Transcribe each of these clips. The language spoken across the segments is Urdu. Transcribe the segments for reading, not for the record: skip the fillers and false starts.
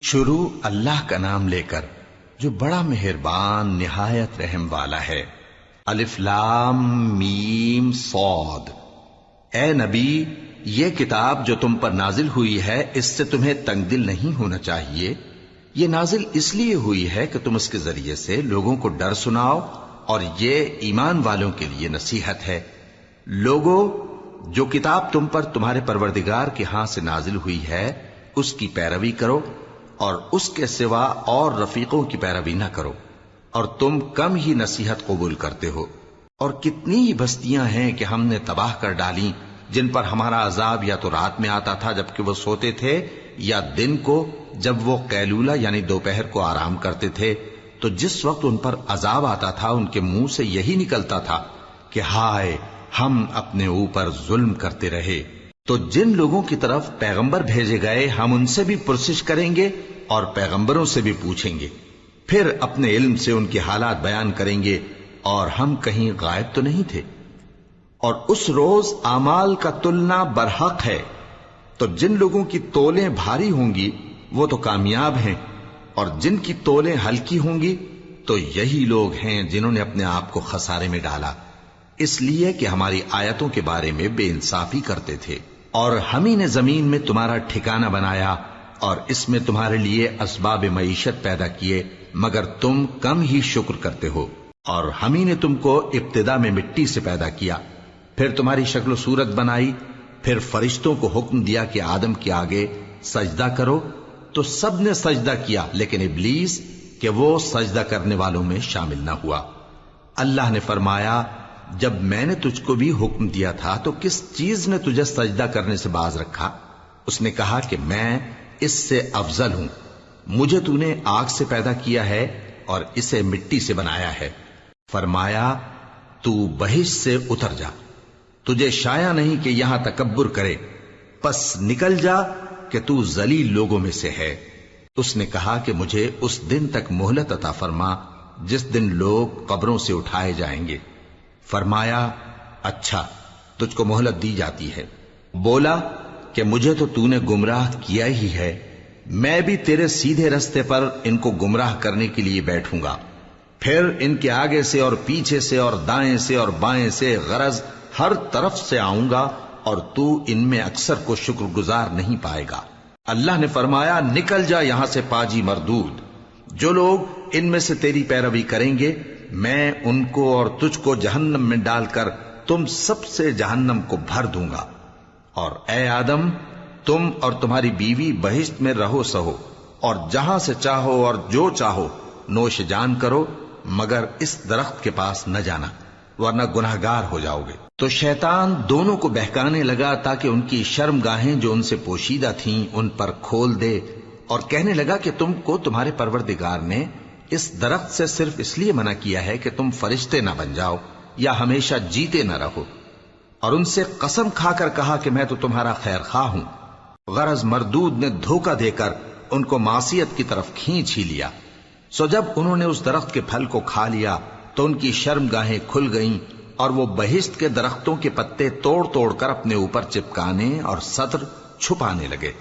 شروع اللہ کا نام لے کر جو بڑا مہربان نہایت رحم والا ہے۔ الف لام میم صاد۔ اے نبی، یہ کتاب جو تم پر نازل ہوئی ہے اس سے تمہیں تنگ دل نہیں ہونا چاہیے۔ یہ نازل اس لیے ہوئی ہے کہ تم اس کے ذریعے سے لوگوں کو ڈر سناؤ، اور یہ ایمان والوں کے لیے نصیحت ہے۔ لوگوں، جو کتاب تم پر تمہارے پروردگار کے ہاں سے نازل ہوئی ہے اس کی پیروی کرو، اور اس کے سوا اور رفیقوں کی پیروی نہ کرو، اور تم کم ہی نصیحت قبول کرتے ہو۔ اور کتنی ہی بستیاں ہیں کہ ہم نے تباہ کر ڈالی جن پر ہمارا عذاب یا تو رات میں آتا تھا جبکہ وہ سوتے تھے، یا دن کو جب وہ قیلولہ یعنی دوپہر کو آرام کرتے تھے، تو جس وقت ان پر عذاب آتا تھا ان کے منہ سے یہی نکلتا تھا کہ ہائے، ہم اپنے اوپر ظلم کرتے رہے۔ تو جن لوگوں کی طرف پیغمبر بھیجے گئے ہم ان سے بھی پرسش کریں گے اور پیغمبروں سے بھی پوچھیں گے، پھر اپنے علم سے ان کے حالات بیان کریں گے، اور ہم کہیں غائب تو نہیں تھے۔ اور اس روز اعمال کا تلنا برحق ہے، تو جن لوگوں کی تولیں بھاری ہوں گی وہ تو کامیاب ہیں، اور جن کی تولیں ہلکی ہوں گی تو یہی لوگ ہیں جنہوں نے اپنے آپ کو خسارے میں ڈالا، اس لیے کہ ہماری آیتوں کے بارے میں بے انصافی کرتے تھے۔ اور ہم ہی نے زمین میں تمہارا ٹھکانہ بنایا اور اس میں تمہارے لیے اسباب معیشت پیدا کیے، مگر تم کم ہی شکر کرتے ہو۔ اور ہم ہی نے تم کو ابتدا میں مٹی سے پیدا کیا، پھر تمہاری شکل و صورت بنائی، پھر فرشتوں کو حکم دیا کہ آدم کے آگے سجدہ کرو، تو سب نے سجدہ کیا لیکن ابلیس کہ وہ سجدہ کرنے والوں میں شامل نہ ہوا۔ اللہ نے فرمایا، جب میں نے تجھ کو بھی حکم دیا تھا تو کس چیز نے تجھے سجدہ کرنے سے باز رکھا؟ اس نے کہا کہ میں اس سے افضل ہوں، مجھے تو نے آگ سے پیدا کیا ہے اور اسے مٹی سے بنایا ہے۔ فرمایا، تو بہشت سے اتر جا، تجھے شایع نہیں کہ یہاں تکبر کرے، پس نکل جا کہ تو ذلیل لوگوں میں سے ہے۔ اس نے کہا کہ مجھے اس دن تک مہلت عطا فرما جس دن لوگ قبروں سے اٹھائے جائیں گے۔ فرمایا، اچھا، تجھ کو مہلت دی جاتی ہے۔ بولا کہ مجھے تو نے گمراہ کیا ہی ہے، میں بھی تیرے سیدھے رستے پر ان کو گمراہ کرنے کے لیے بیٹھوں گا، پھر ان کے آگے سے اور پیچھے سے اور دائیں سے اور بائیں سے، غرض ہر طرف سے آؤں گا، اور تو ان میں اکثر کو شکر گزار نہیں پائے گا۔ اللہ نے فرمایا، نکل جا یہاں سے پاجی مردود، جو لوگ ان میں سے تیری پیروی کریں گے میں ان کو اور تجھ کو جہنم میں ڈال کر تم سب سے جہنم کو بھر دوں گا۔ اور اے آدم، تم اور تمہاری بیوی بہشت میں رہو سہو، اور جہاں سے چاہو اور جو چاہو نوش جان کرو، مگر اس درخت کے پاس نہ جانا ورنہ گناہگار ہو جاؤ گے۔ تو شیطان دونوں کو بہکانے لگا تاکہ ان کی شرم گاہیں جو ان سے پوشیدہ تھیں ان پر کھول دے، اور کہنے لگا کہ تم کو تمہارے پروردگار نے اس درخت سے صرف اس لیے منع کیا ہے کہ تم فرشتے نہ بن جاؤ یا ہمیشہ جیتے نہ رہو۔ اور ان سے قسم کھا کر کہا کہ میں تو تمہارا خیر خواہ ہوں۔ غرض مردود نے دھوکہ دے کر ان کو معصیت کی طرف کھینچ ہی لیا۔ سو جب انہوں نے اس درخت کے پھل کو کھا لیا تو ان کی شرم گاہیں کھل گئیں، اور وہ بہشت کے درختوں کے پتے توڑ توڑ کر اپنے اوپر چپکانے اور سطر چھپانے لگے۔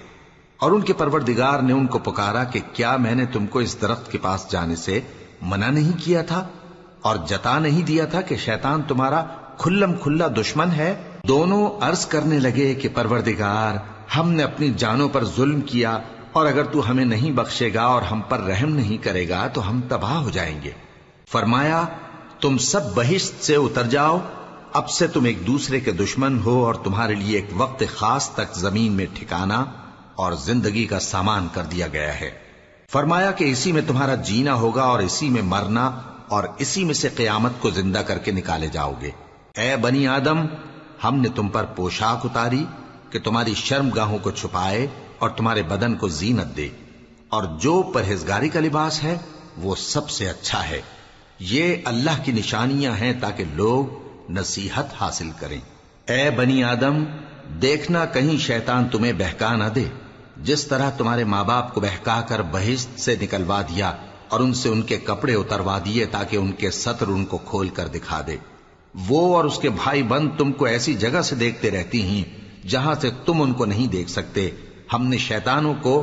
اور ان کے پروردگار نے ان کو پکارا کہ کیا میں نے تم کو اس درخت کے پاس جانے سے منع نہیں کیا تھا، اور جتا نہیں دیا تھا کہ شیطان تمہارا کھلم کھلا دشمن ہے؟ دونوں عرض کرنے لگے کہ پروردگار، ہم نے اپنی جانوں پر ظلم کیا، اور اگر تو ہمیں نہیں بخشے گا اور ہم پر رحم نہیں کرے گا تو ہم تباہ ہو جائیں گے۔ فرمایا، تم سب بہشت سے اتر جاؤ، اب سے تم ایک دوسرے کے دشمن ہو، اور تمہارے لیے ایک وقت خاص تک زمین میں ٹھکانہ اور زندگی کا سامان کر دیا گیا ہے۔ فرمایا کہ اسی میں تمہارا جینا ہوگا اور اسی میں مرنا، اور اسی میں سے قیامت کو زندہ کر کے نکالے جاؤ گے۔ اے بنی آدم، ہم نے تم پر پوشاک اتاری کہ تمہاری شرم گاہوں کو چھپائے اور تمہارے بدن کو زینت دے، اور جو پرہیزگاری کا لباس ہے وہ سب سے اچھا ہے۔ یہ اللہ کی نشانیاں ہیں تاکہ لوگ نصیحت حاصل کریں۔ اے بنی آدم، دیکھنا کہیں شیطان تمہیں بہکا نہ دے، جس طرح تمہارے ماں باپ کو بہکا کر بہشت سے نکلوا دیا اور ان سے ان کے کپڑے اتروا دیے تاکہ ان کے سطر ان کو کھول کر دکھا دے۔ وہ اور اس کے بھائی بند تم کو ایسی جگہ سے دیکھتے رہتی ہیں جہاں سے تم ان کو نہیں دیکھ سکتے۔ ہم نے شیطانوں کو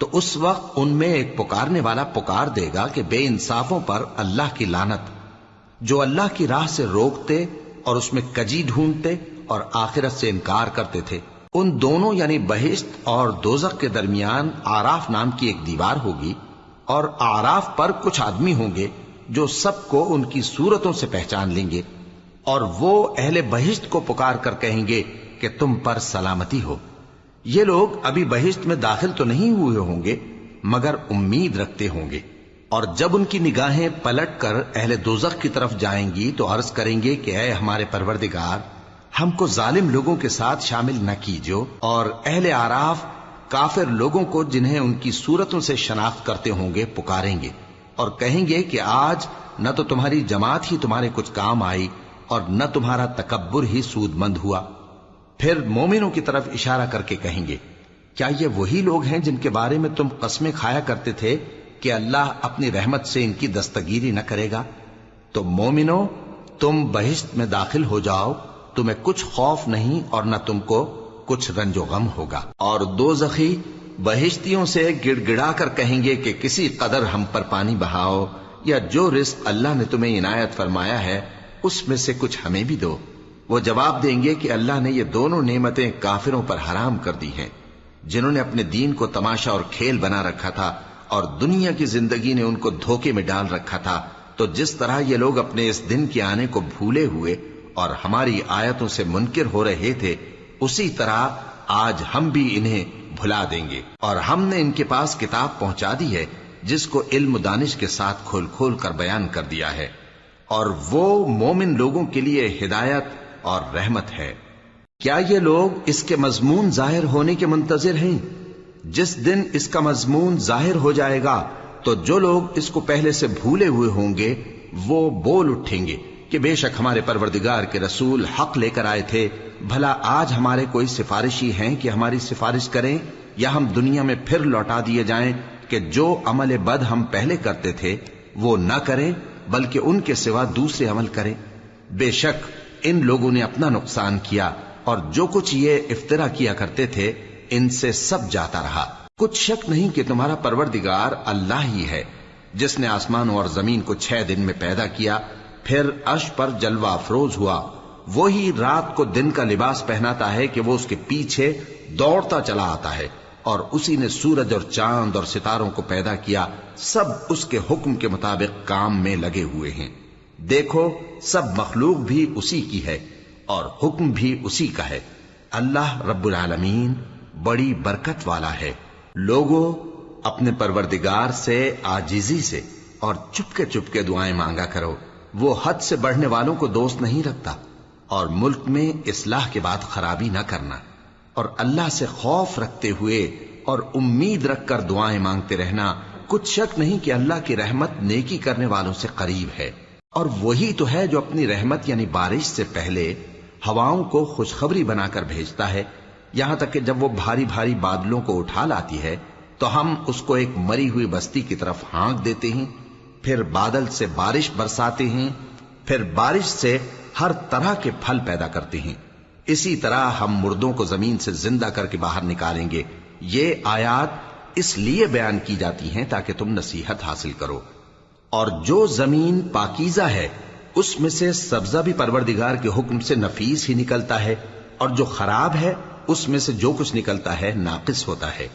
تو اس وقت ان میں ایک پکارنے والا پکار دے گا کہ بے انصافوں پر اللہ کی لعنت، جو اللہ کی راہ سے روکتے اور اس میں کجی ڈھونڈتے اور آخرت سے انکار کرتے تھے۔ ان دونوں یعنی بہشت اور دوزخ کے درمیان آراف نام کی ایک دیوار ہوگی، اور آراف پر کچھ آدمی ہوں گے جو سب کو ان کی صورتوں سے پہچان لیں گے، اور وہ اہل بہشت کو پکار کر کہیں گے کہ تم پر سلامتی ہو۔ یہ لوگ ابھی بہشت میں داخل تو نہیں ہوئے ہوں گے مگر امید رکھتے ہوں گے، اور جب ان کی نگاہیں پلٹ کر اہل دوزخ کی طرف جائیں گی تو عرض کریں گے کہ اے ہمارے پروردگار، ہم کو ظالم لوگوں کے ساتھ شامل نہ کیجو۔ اور اہل آراف کافر لوگوں کو جنہیں ان کی صورتوں سے شناخت کرتے ہوں گے پکاریں گے اور کہیں گے کہ آج نہ تو تمہاری جماعت ہی تمہارے کچھ کام آئی اور نہ تمہارا تکبر ہی سود مند ہوا۔ پھر مومنوں کی طرف اشارہ کر کے کہیں گے، کیا یہ وہی لوگ ہیں جن کے بارے میں تم قسمیں کھایا کرتے تھے کہ اللہ اپنی رحمت سے ان کی دستگیری نہ کرے گا؟ تو مومنوں، تم بہشت میں داخل ہو جاؤ، تمہیں کچھ خوف نہیں اور نہ تم کو کچھ رنج و غم ہوگا۔ اور دوزخی بہشتیوں سے گڑ گڑا کر کہیں گے کہ کسی قدر ہم پر پانی بہاؤ، یا جو رزق اللہ نے تمہیں عنایت فرمایا ہے اس میں سے کچھ ہمیں بھی دو۔ وہ جواب دیں گے کہ اللہ نے یہ دونوں نعمتیں کافروں پر حرام کر دی ہیں، جنہوں نے اپنے دین کو تماشا اور کھیل بنا رکھا تھا اور دنیا کی زندگی نے ان کو دھوکے میں ڈال رکھا تھا۔ تو جس طرح یہ لوگ اپنے اس دن کے آنے کو بھولے ہوئے اور ہماری آیتوں سے منکر ہو رہے تھے، اسی طرح آج ہم بھی انہیں بھلا دیں گے۔ اور ہم نے ان کے پاس کتاب پہنچا دی ہے جس کو علم و دانش کے ساتھ کھول کھول کر بیان کر دیا ہے، اور وہ مومن لوگوں کے لیے ہدایت اور رحمت ہے۔ کیا یہ لوگ اس کے مضمون ظاہر ہونے کے منتظر ہیں؟ جس دن اس کا مضمون ظاہر ہو جائے گا تو جو لوگ اس کو پہلے سے بھولے ہوئے ہوں گے وہ بول اٹھیں گے کہ بے شک ہمارے پروردگار کے رسول حق لے کر آئے تھے، بھلا آج ہمارے کوئی سفارشی ہیں کہ ہماری سفارش کریں، یا ہم دنیا میں پھر لوٹا دیے جائیں کہ جو عمل بد ہم پہلے کرتے تھے وہ نہ کریں بلکہ ان کے سوا دوسرے عمل کریں۔ بے شک ان لوگوں نے اپنا نقصان کیا، اور جو کچھ یہ افترا کیا کرتے تھے ان سے سب جاتا رہا۔ کچھ شک نہیں کہ تمہارا پروردگار اللہ ہی ہے جس نے آسمانوں اور زمین کو 6 دن میں پیدا کیا، پھر عرش پر جلوہ افروز ہوا۔ وہی رات کو دن کا لباس پہناتا ہے کہ وہ اس کے پیچھے دوڑتا چلا آتا ہے، اور اسی نے سورج اور چاند اور ستاروں کو پیدا کیا، سب اس کے حکم کے مطابق کام میں لگے ہوئے ہیں۔ دیکھو سب مخلوق بھی اسی کی ہے اور حکم بھی اسی کا ہے۔ اللہ رب العالمین بڑی برکت والا ہے۔ لوگوں، اپنے پروردگار سے عاجزی سے اور چپکے دعائیں مانگا کرو، وہ حد سے بڑھنے والوں کو دوست نہیں رکھتا، اور ملک میں اصلاح کے بعد خرابی نہ کرنا، اور اللہ سے خوف رکھتے ہوئے اور امید رکھ کر دعائیں مانگتے رہنا۔ کچھ شک نہیں کہ اللہ کی رحمت نیکی کرنے والوں سے قریب ہے، اور وہی تو ہے جو اپنی رحمت یعنی بارش سے پہلے ہواؤں کو خوشخبری بنا کر بھیجتا ہے، یہاں تک کہ جب وہ بھاری بھاری بادلوں کو اٹھا لاتی ہے تو ہم اس کو ایک مری ہوئی بستی کی طرف ہانک دیتے ہیں، پھر بادل سے بارش برساتے ہیں، پھر بارش سے ہر طرح کے پھل پیدا کرتے ہیں۔ اسی طرح ہم مردوں کو زمین سے زندہ کر کے باہر نکالیں گے۔ یہ آیات اس لیے بیان کی جاتی ہیں تاکہ تم نصیحت حاصل کرو۔ اور جو زمین پاکیزہ ہے اس میں سے سبزہ بھی پروردگار کے حکم سے نفیس ہی نکلتا ہے، اور جو خراب ہے اس میں سے جو کچھ نکلتا ہے ناقص ہوتا ہے۔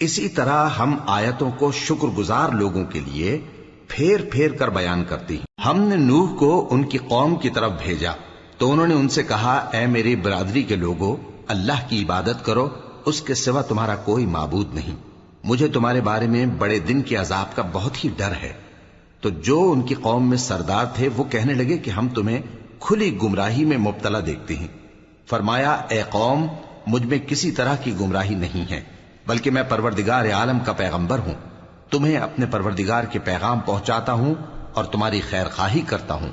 اسی طرح ہم آیتوں کو شکر گزار لوگوں کے لیے پھیر پھیر کر بیان کرتے ہیں۔ ہم نے نوح کو ان کی قوم کی طرف بھیجا تو انہوں نے ان سے کہا، اے میری برادری کے لوگوں، اللہ کی عبادت کرو، اس کے سوا تمہارا کوئی معبود نہیں۔ مجھے تمہارے بارے میں بڑے دن کے عذاب کا بہت ہی ڈر ہے۔ تو جو ان کی قوم میں سردار تھے وہ کہنے لگے کہ ہم تمہیں کھلی گمراہی میں مبتلا دیکھتے ہیں۔ فرمایا، اے قوم، مجھ میں کسی طرح کی گمراہی نہیں ہے، بلکہ میں پروردگار عالم کا پیغمبر ہوں، تمہیں اپنے پروردگار کے پیغام پہنچاتا ہوں اور تمہاری خیر خواہی کرتا ہوں،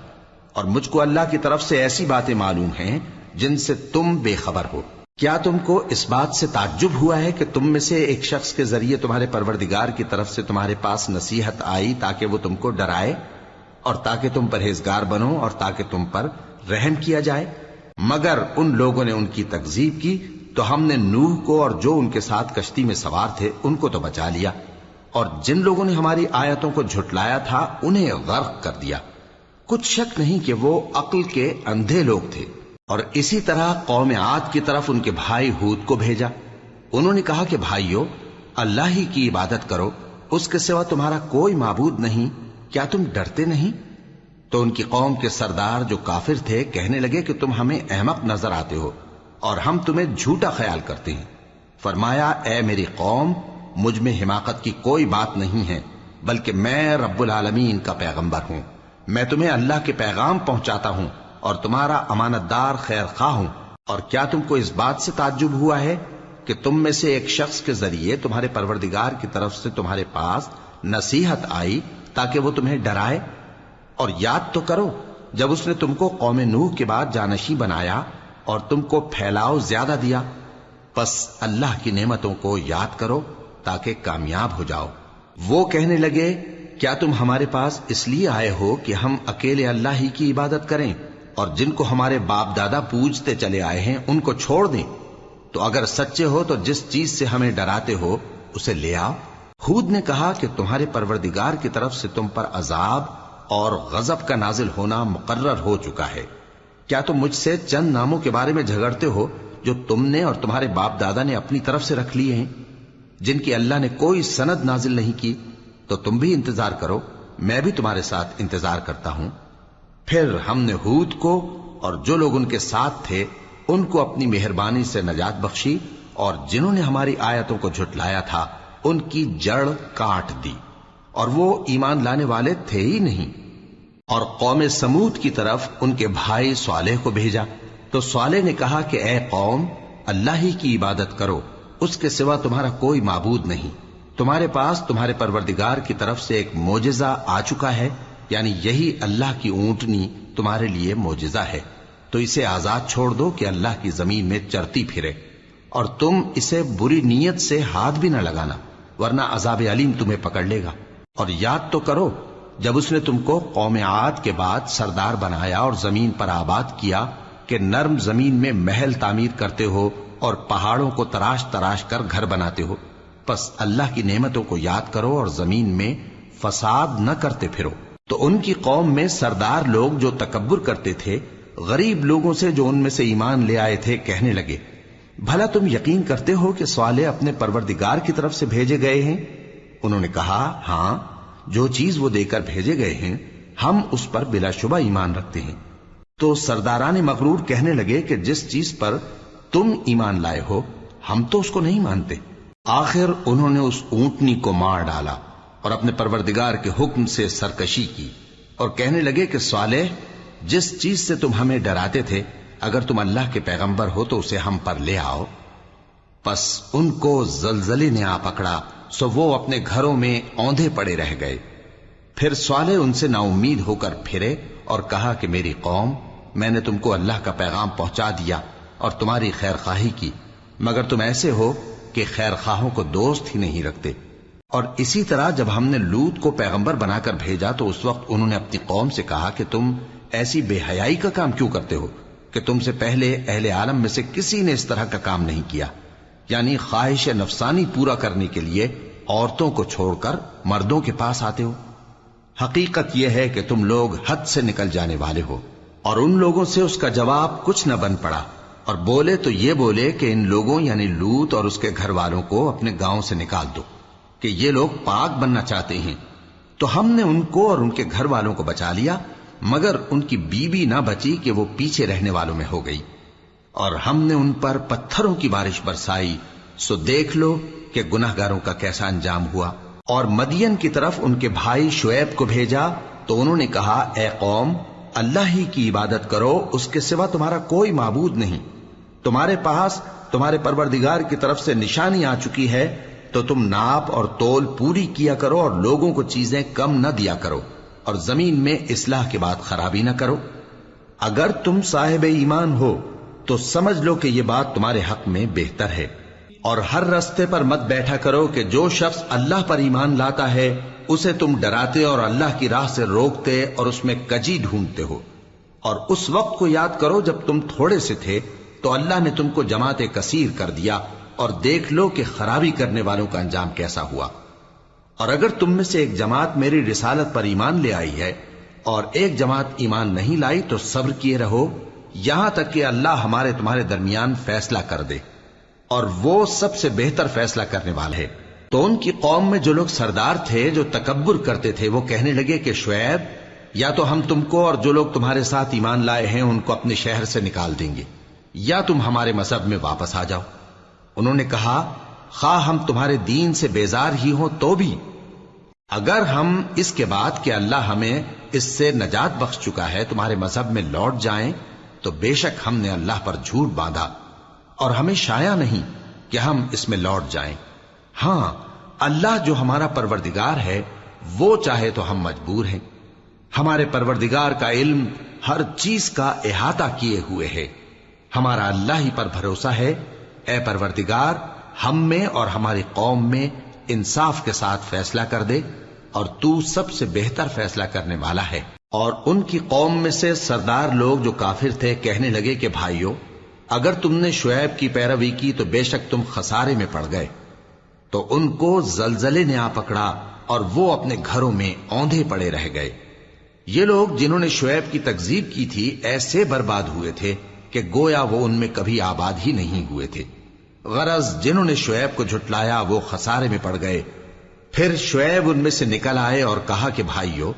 اور مجھ کو اللہ کی طرف سے ایسی باتیں معلوم ہیں جن سے تم بے خبر ہو۔ کیا تم کو اس بات سے تعجب ہوا ہے کہ تم میں سے ایک شخص کے ذریعے تمہارے پروردگار کی طرف سے تمہارے پاس نصیحت آئی تاکہ وہ تم کو ڈرائے اور تاکہ تم پرہیزگار بنو اور تاکہ تم پر رحم کیا جائے؟ مگر ان لوگوں نے ان کی تکذیب کی تو ہم نے نوح کو اور جو ان کے ساتھ کشتی میں سوار تھے ان کو تو بچا لیا، اور جن لوگوں نے ہماری آیتوں کو جھٹلایا تھا انہیں غرق کر دیا۔ کچھ شک نہیں کہ وہ عقل کے اندھے لوگ تھے۔ اور اسی طرح قوم عاد کی طرف ان کے بھائی ہود کو بھیجا۔ انہوں نے کہا کہ بھائیو، اللہ ہی کی عبادت کرو، اس کے سوا تمہارا کوئی معبود نہیں، کیا تم ڈرتے نہیں؟ تو ان کی قوم کے سردار جو کافر تھے کہنے لگے کہ تم ہمیں احمق نظر آتے ہو اور ہم تمہیں جھوٹا خیال کرتے ہیں۔ فرمایا، اے میری قوم، مجھ میں حماقت کی کوئی بات نہیں ہے، بلکہ میں رب العالمین کا پیغمبر ہوں۔ میں تمہیں اللہ کے پیغام پہنچاتا ہوں اور تمہارا امانت دار خیر خواہ ہوں۔ اور کیا تم کو اس بات سے تعجب ہوا ہے کہ تم میں سے ایک شخص کے ذریعے تمہارے پروردگار کی طرف سے تمہارے پاس نصیحت آئی تاکہ وہ تمہیں ڈرائے؟ اور یاد تو کرو جب اس نے تم کو قوم نوح کے بعد جانشین بنایا اور تم کو پھیلاؤ زیادہ دیا۔ پس اللہ کی نعمتوں کو یاد کرو تاکہ کامیاب ہو جاؤ۔ وہ کہنے لگے، کیا تم ہمارے پاس اس لیے آئے ہو کہ ہم اکیلے اللہ ہی کی عبادت کریں اور جن کو ہمارے باپ دادا پوجتے چلے آئے ہیں ان کو چھوڑ دیں؟ تو اگر سچے ہو تو جس چیز سے ہمیں ڈراتے ہو اسے لے آؤ۔ ہود نے کہا کہ تمہارے پروردگار کی طرف سے تم پر عذاب اور غضب کا نازل ہونا مقرر ہو چکا ہے۔ کیا تم مجھ سے چند ناموں کے بارے میں جھگڑتے ہو جو تم نے اور تمہارے باپ دادا نے اپنی طرف سے رکھ لیے ہیں، جن کی اللہ نے کوئی سند نازل نہیں کی؟ تو تم بھی انتظار کرو، میں بھی تمہارے ساتھ انتظار کرتا ہوں۔ پھر ہم نے ہود کو اور جو لوگ ان کے ساتھ تھے ان کو اپنی مہربانی سے نجات بخشی، اور جنہوں نے ہماری آیتوں کو جھٹلایا تھا ان کی جڑ کاٹ دی، اور وہ ایمان لانے والے تھے ہی نہیں۔ اور قوم سمود کی طرف ان کے بھائی صالح کو بھیجا، تو صالح نے کہا کہ اے قوم، اللہ ہی کی عبادت کرو، اس کے سوا تمہارا کوئی معبود نہیں۔ تمہارے پاس تمہارے پروردگار کی طرف سے ایک معجزہ آ چکا ہے، یعنی یہی اللہ کی اونٹنی تمہارے لیے معجزہ ہے، تو اسے آزاد چھوڑ دو کہ اللہ کی زمین میں چرتی پھرے، اور تم اسے بری نیت سے ہاتھ بھی نہ لگانا، ورنہ عذاب علیم تمہیں پکڑ لے گا۔ اور یاد تو کرو جب اس نے تم کو قوم عاد کے بعد سردار بنایا اور زمین پر آباد کیا کہ نرم زمین میں محل تعمیر کرتے ہو اور پہاڑوں کو تراش تراش کر گھر بناتے ہو۔ پس اللہ کی نعمتوں کو یاد کرو اور زمین میں فساد نہ کرتے پھرو۔ تو ان کی قوم میں سردار لوگ جو تکبر کرتے تھے غریب لوگوں سے جو ان میں سے ایمان لے آئے تھے کہنے لگے، بھلا تم یقین کرتے ہو کہ صالح اپنے پروردگار کی طرف سے بھیجے گئے ہیں؟ انہوں نے کہا، ہاں، جو چیز وہ دے کر بھیجے گئے ہیں ہم اس پر بلا شبہ ایمان رکھتے ہیں۔ تو سرداران مغرور کہنے لگے کہ جس چیز پر تم ایمان لائے ہو ہم تو اس کو نہیں مانتے۔ آخر انہوں نے اس اونٹنی کو مار ڈالا اور اپنے پروردگار کے حکم سے سرکشی کی، اور کہنے لگے کہ صالح، جس چیز سے تم ہمیں ڈراتے تھے اگر تم اللہ کے پیغمبر ہو تو اسے ہم پر لے آؤ۔ پس ان کو زلزلے نے آ پکڑا، سو وہ اپنے گھروں میں اوندھے پڑے رہ گئے۔ پھر صالح ان سے نا امید ہو کر پھرے اور کہا کہ میری قوم، میں نے تم کو اللہ کا پیغام پہنچا دیا اور تمہاری خیر خواہی کی، مگر تم ایسے ہو کہ خیر خواہوں کو دوست ہی نہیں رکھتے۔ اور اسی طرح جب ہم نے لوط کو پیغمبر بنا کر بھیجا تو اس وقت انہوں نے اپنی قوم سے کہا کہ تم ایسی بے حیائی کا کام کیوں کرتے ہو کہ تم سے پہلے اہل عالم میں سے کسی نے اس طرح کا کام نہیں کیا، یعنی خواہش نفسانی پورا کرنے کے لیے عورتوں کو چھوڑ کر مردوں کے پاس آتے ہو۔ حقیقت یہ ہے کہ تم لوگ حد سے نکل جانے والے ہو۔ اور ان لوگوں سے اس کا جواب کچھ نہ بن پڑا، اور بولے تو یہ بولے کہ ان لوگوں یعنی لوط اور اس کے گھر والوں کو اپنے گاؤں سے نکال دو کہ یہ لوگ پاک بننا چاہتے ہیں۔ تو ہم نے ان کو اور ان کے گھر والوں کو بچا لیا، مگر ان کی بیوی نہ بچی کہ وہ پیچھے رہنے والوں میں ہو گئی، اور ہم نے ان پر پتھروں کی بارش برسائی، سو دیکھ لو کہ گناہگاروں کا کیسا انجام ہوا۔ اور مدین کی طرف ان کے بھائی شعیب کو بھیجا تو انہوں نے کہا، اے قوم، اللہ ہی کی عبادت کرو، اس کے سوا تمہارا کوئی معبود نہیں۔ تمہارے پاس تمہارے پروردگار کی طرف سے نشانی آ چکی ہے، تو تم ناپ اور تول پوری کیا کرو اور لوگوں کو چیزیں کم نہ دیا کرو، اور زمین میں اصلاح کے بعد خرابی نہ کرو۔ اگر تم صاحب ایمان ہو تو سمجھ لو کہ یہ بات تمہارے حق میں بہتر ہے، اور ہر رستے پر مت بیٹھا کرو کہ جو شخص اللہ پر ایمان لاتا ہے اسے تم ڈراتے اور اللہ کی راہ سے روکتے اور اس میں کجی ڈھونڈتے ہو۔ اور اس وقت کو یاد کرو جب تم تھوڑے سے تھے، تو اللہ نے تم کو جماعت کثیر کر دیا، اور دیکھ لو کہ خرابی کرنے والوں کا انجام کیسا ہوا۔ اور اگر تم میں سے ایک جماعت میری رسالت پر ایمان لے آئی ہے اور ایک جماعت ایمان نہیں لائی تو صبر کیے رہو یہاں تک کہ اللہ ہمارے تمہارے درمیان فیصلہ کر دے، اور وہ سب سے بہتر فیصلہ کرنے والا ہے۔ تو ان کی قوم میں جو لوگ سردار تھے جو تکبر کرتے تھے وہ کہنے لگے کہ شعیب، یا تو ہم تم کو اور جو لوگ تمہارے ساتھ ایمان لائے ہیں ان کو اپنے شہر سے نکال دیں گے، یا تم ہمارے مذہب میں واپس آ جاؤ۔ انہوں نے کہا، خواہ ہم تمہارے دین سے بیزار ہی ہوں تو بھی، اگر ہم اس کے بعد کہ اللہ ہمیں اس سے نجات بخش چکا ہے تمہارے مذہب میں لوٹ جائیں تو بے شک ہم نے اللہ پر جھوٹ باندھا، اور ہمیں شایع نہیں کہ ہم اس میں لوٹ جائیں۔ ہاں، اللہ جو ہمارا پروردگار ہے وہ چاہے تو ہم مجبور ہیں۔ ہمارے پروردگار کا علم ہر چیز کا احاطہ کیے ہوئے ہے، ہمارا اللہ ہی پر بھروسہ ہے۔ اے پروردگار، ہم میں اور ہماری قوم میں انصاف کے ساتھ فیصلہ کر دے، اور تو سب سے بہتر فیصلہ کرنے والا ہے۔ اور ان کی قوم میں سے سردار لوگ جو کافر تھے کہنے لگے کہ بھائیو، اگر تم نے شعیب کی پیروی کی تو بے شک تم خسارے میں پڑ گئے۔ تو ان کو زلزلے نے آ پکڑا اور وہ اپنے گھروں میں اوندھے پڑے رہ گئے۔ یہ لوگ جنہوں نے شعیب کی تکذیب کی تھی ایسے برباد ہوئے تھے کہ گویا وہ ان میں کبھی آباد ہی نہیں ہوئے تھے۔ غرض جنہوں نے شعیب کو جھٹلایا وہ خسارے میں پڑ گئے۔ پھر شعیب ان میں سے نکل آئے اور کہا کہ بھائیو،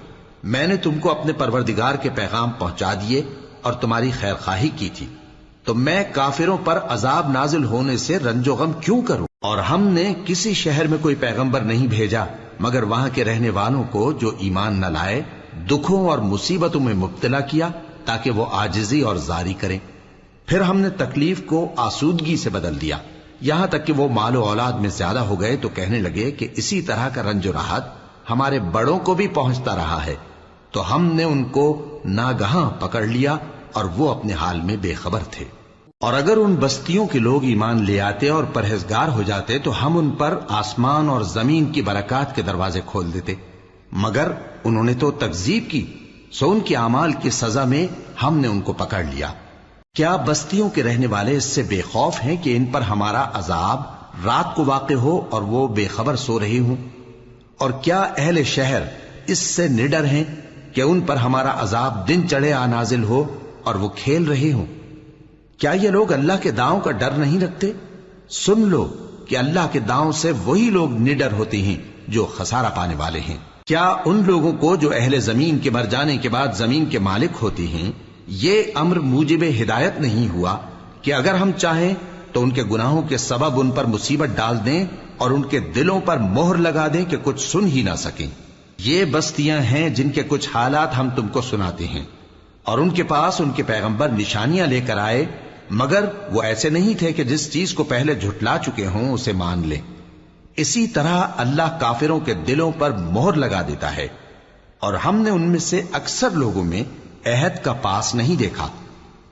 میں نے تم کو اپنے پروردگار کے پیغام پہنچا دیے اور تمہاری خیر خواہی کی تھی، تو میں کافروں پر عذاب نازل ہونے سے رنج و غم کیوں کروں؟ اور ہم نے کسی شہر میں کوئی پیغمبر نہیں بھیجا مگر وہاں کے رہنے والوں کو جو ایمان نہ لائے دکھوں اور مصیبتوں میں مبتلا کیا تاکہ وہ عاجزی اور زاری کریں۔ پھر ہم نے تکلیف کو آسودگی سے بدل دیا، یہاں تک کہ وہ مال و اولاد میں زیادہ ہو گئے تو کہنے لگے کہ اسی طرح کا رنج و راحت ہمارے بڑوں کو بھی پہنچتا رہا ہے۔ تو ہم نے ان کو ناگہاں پکڑ لیا اور وہ اپنے حال میں بے خبر تھے۔ اور اگر ان بستیوں کے لوگ ایمان لے آتے اور پرہیزگار ہو جاتے تو ہم ان پر آسمان اور زمین کی برکات کے دروازے کھول دیتے، مگر انہوں نے تو تکذیب کی، سو ان کے اعمال کی سزا میں ہم نے ان کو پکڑ لیا۔ کیا بستیوں کے رہنے والے اس سے بے خوف ہیں کہ ان پر ہمارا عذاب رات کو واقع ہو اور وہ بے خبر سو رہے ہوں؟ اور کیا اہل شہر اس سے نڈر ہیں کہ ان پر ہمارا عذاب دن چڑھے آ نازل ہو اور وہ کھیل رہے ہوں؟ کیا یہ لوگ اللہ کے داؤں کا ڈر نہیں رکھتے؟ سن لو کہ اللہ کے داؤں سے وہی لوگ نڈر ہوتے ہیں جو خسارہ پانے والے ہیں۔ کیا ان لوگوں کو جو اہل زمین کے مر جانے کے بعد زمین کے مالک ہوتے ہیں یہ امر موجب ہدایت نہیں ہوا کہ اگر ہم چاہیں تو ان کے گناہوں کے سبب ان پر مصیبت ڈال دیں اور ان کے دلوں پر مہر لگا دیں کہ کچھ سن ہی نہ سکیں؟ یہ بستیاں ہیں جن کے کچھ حالات ہم تم کو سناتے ہیں، اور ان کے پاس ان کے پیغمبر نشانیاں لے کر آئے، مگر وہ ایسے نہیں تھے کہ جس چیز کو پہلے جھٹلا چکے ہوں اسے مان لیں۔ اسی طرح اللہ کافروں کے دلوں پر مہر لگا دیتا ہے، اور ہم نے ان میں سے اکثر لوگوں میں عہد کا پاس نہیں دیکھا،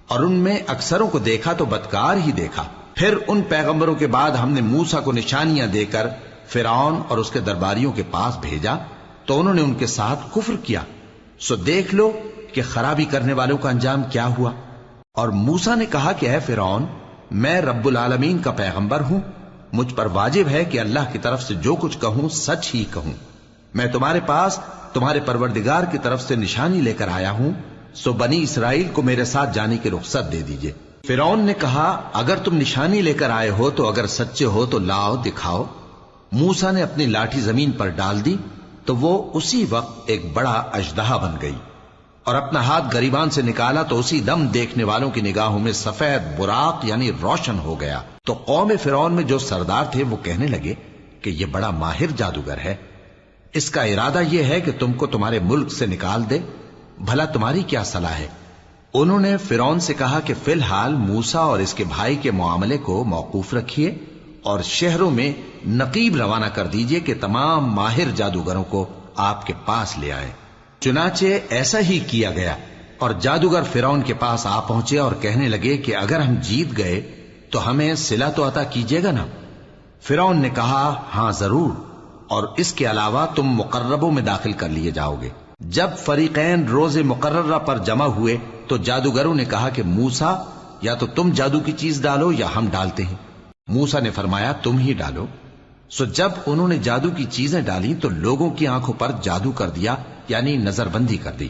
اور ان میں اکثروں کو دیکھا تو بدکار ہی دیکھا۔ پھر ان پیغمبروں کے بعد ہم نے موسیٰ کو نشانیاں دے کر فرعون اور اس کے درباریوں کے پاس بھیجا تو انہوں نے ان کے ساتھ کفر کیا، سو دیکھ لو کہ خرابی کرنے والوں کا انجام کیا ہوا۔ اور موسیٰ نے کہا کہ اے فرعون، میں رب العالمین کا پیغمبر ہوں، مجھ پر واجب ہے کہ اللہ کی طرف سے جو کچھ کہوں سچ ہی کہوں۔ میں تمہارے پاس تمہارے پروردگار کی طرف سے نشانی لے کر آیا ہوں، سو بنی اسرائیل کو میرے ساتھ جانے کی رخصت دے دیجئے۔ فرعون نے کہا اگر تم نشانی لے کر آئے ہو تو اگر سچے ہو تو لاؤ دکھاؤ۔ موسیٰ نے اپنی لاٹھی زمین پر ڈال دی تو وہ اسی وقت ایک بڑا اژدہا بن گئی، اور اپنا ہاتھ گریبان سے نکالا تو اسی دم دیکھنے والوں کی نگاہوں میں سفید براق یعنی روشن ہو گیا۔ تو قوم فرعون میں جو سردار تھے وہ کہنے لگے کہ یہ بڑا ماہر جادوگر ہے، اس کا ارادہ یہ ہے کہ تم کو تمہارے ملک سے نکال دے، بھلا تمہاری کیا صلاح ہے؟ انہوں نے فرعون سے کہا کہ فی الحال موسیٰ اور اس کے بھائی کے معاملے کو موقوف رکھیے اور شہروں میں نقیب روانہ کر دیجئے کہ تمام ماہر جادوگروں کو آپ کے پاس لے آئیں۔ چنانچہ ایسا ہی کیا گیا، اور جادوگر فرعون کے پاس آ پہنچے اور کہنے لگے کہ اگر ہم جیت گئے تو ہمیں صلہ تو عطا کیجیے گا نا؟ فرعون نے کہا ہاں ضرور، اور اس کے علاوہ تم مقربوں میں داخل کر لیے جاؤ گے۔ جب فریقین روز مقررہ پر جمع ہوئے تو جادوگروں نے کہا کہ موسیٰ یا تو تم جادو کی چیز ڈالو یا ہم ڈالتے ہیں۔ موسیٰ نے فرمایا تم ہی ڈالو۔ سو جب انہوں نے جادو کی چیزیں ڈالی تو لوگوں کی آنکھوں پر جادو کر دیا، یعنی نظر بندی کر دی،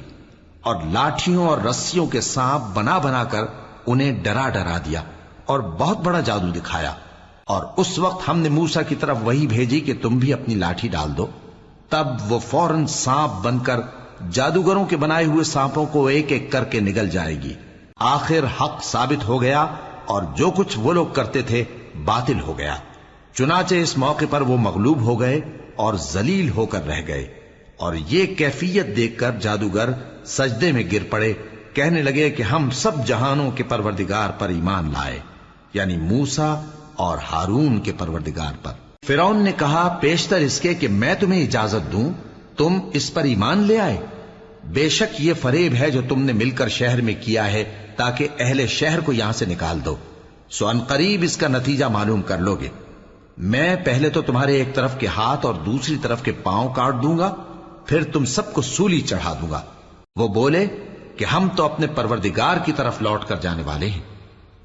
اور لاٹھیوں اور رسیوں کے سانپ بنا بنا کر انہیں ڈرا ڈرا دیا اور بہت بڑا جادو دکھایا۔ اور اس وقت ہم نے موسیٰ کی طرف وحی بھیجی کہ تم بھی اپنی لاٹھی ڈال دو، تب وہ فوراً سانپ بن کر جادوگروں کے بنائے ہوئے سانپوں کو ایک ایک کر کے نگل جائے گی۔ آخر حق ثابت ہو گیا اور جو کچھ وہ لوگ کرتے تھے باطل ہو گیا۔ چنانچہ اس موقع پر وہ مغلوب ہو گئے اور ذلیل ہو کر رہ گئے، اور یہ کیفیت دیکھ کر جادوگر سجدے میں گر پڑے، کہنے لگے کہ ہم سب جہانوں کے پروردگار پر ایمان لائے، یعنی موسیٰ اور ہارون کے پروردگار پر۔ فرعون نے کہا پیشتر اس کے کہ میں تمہیں اجازت دوں تم اس پر ایمان لے آئے، بے شک یہ فریب ہے جو تم نے مل کر شہر میں کیا ہے تاکہ اہل شہر کو یہاں سے نکال دو، سو ان قریب اس کا نتیجہ معلوم کر لو گے۔ میں پہلے تو تمہارے ایک طرف کے ہاتھ اور دوسری طرف کے پاؤں کاٹ دوں گا، پھر تم سب کو سولی چڑھا دوں گا۔ وہ بولے کہ ہم تو اپنے پروردگار کی طرف لوٹ کر جانے والے ہیں،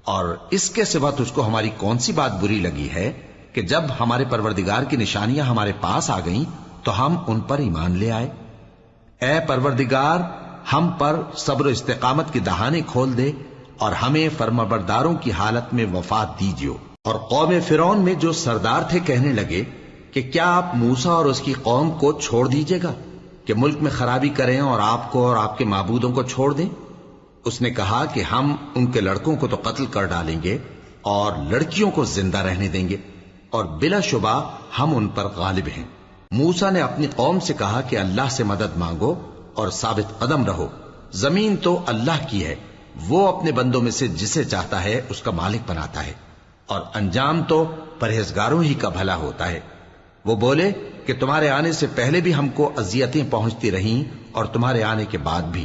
اور اس کے سوا تجھ کو ہماری کون سی بات بری لگی ہے کہ جب ہمارے پروردگار کی نشانیاں ہمارے پاس آ گئیں تو ہم ان پر ایمان لے آئے۔ اے پروردگار، ہم پر صبر و استقامت کی دہانے کھول دے اور ہمیں فرمانبرداروں کی حالت میں وفات دیجیو۔ اور قوم فرعون میں جو سردار تھے کہنے لگے کہ کیا آپ موسیٰ اور اس کی قوم کو چھوڑ دیجیے گا کہ ملک میں خرابی کریں اور آپ کو اور آپ کے معبودوں کو چھوڑ دیں؟ اس نے کہا کہ ہم ان کے لڑکوں کو تو قتل کر ڈالیں گے اور لڑکیوں کو زندہ رہنے دیں گے، اور بلا شبہ ہم ان پر غالب ہیں۔ موسیٰ نے اپنی قوم سے کہا کہ اللہ سے مدد مانگو اور ثابت قدم رہو، زمین تو اللہ کی ہے، وہ اپنے بندوں میں سے جسے چاہتا ہے اس کا مالک بناتا ہے، اور انجام تو پرہیزگاروں ہی کا بھلا ہوتا ہے۔ وہ بولے کہ تمہارے آنے سے پہلے بھی ہم کو اذیتیں پہنچتی رہیں اور تمہارے آنے کے بعد بھی۔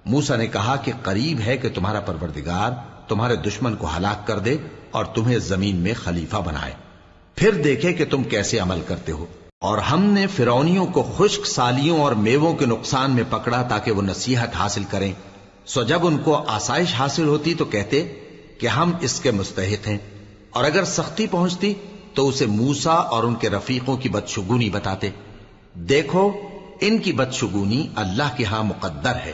موسیٰ نے کہا کہ قریب ہے کہ تمہارا پروردگار تمہارے دشمن کو ہلاک کر دے اور تمہیں زمین میں خلیفہ بنائے، پھر دیکھے کہ تم کیسے عمل کرتے ہو۔ اور ہم نے فرعونیوں کو خشک سالیوں اور میووں کے نقصان میں پکڑا تاکہ وہ نصیحت حاصل کریں، سو جب ان کو آسائش حاصل ہوتی تو کہتے کہ ہم اس کے مستحق ہیں، اور اگر سختی پہنچتی تو اسے موسیٰ اور ان کے رفیقوں کی بدشگونی بتاتے۔ دیکھو ان کی بدشگونی اللہ کے ہاں مقدر ہے،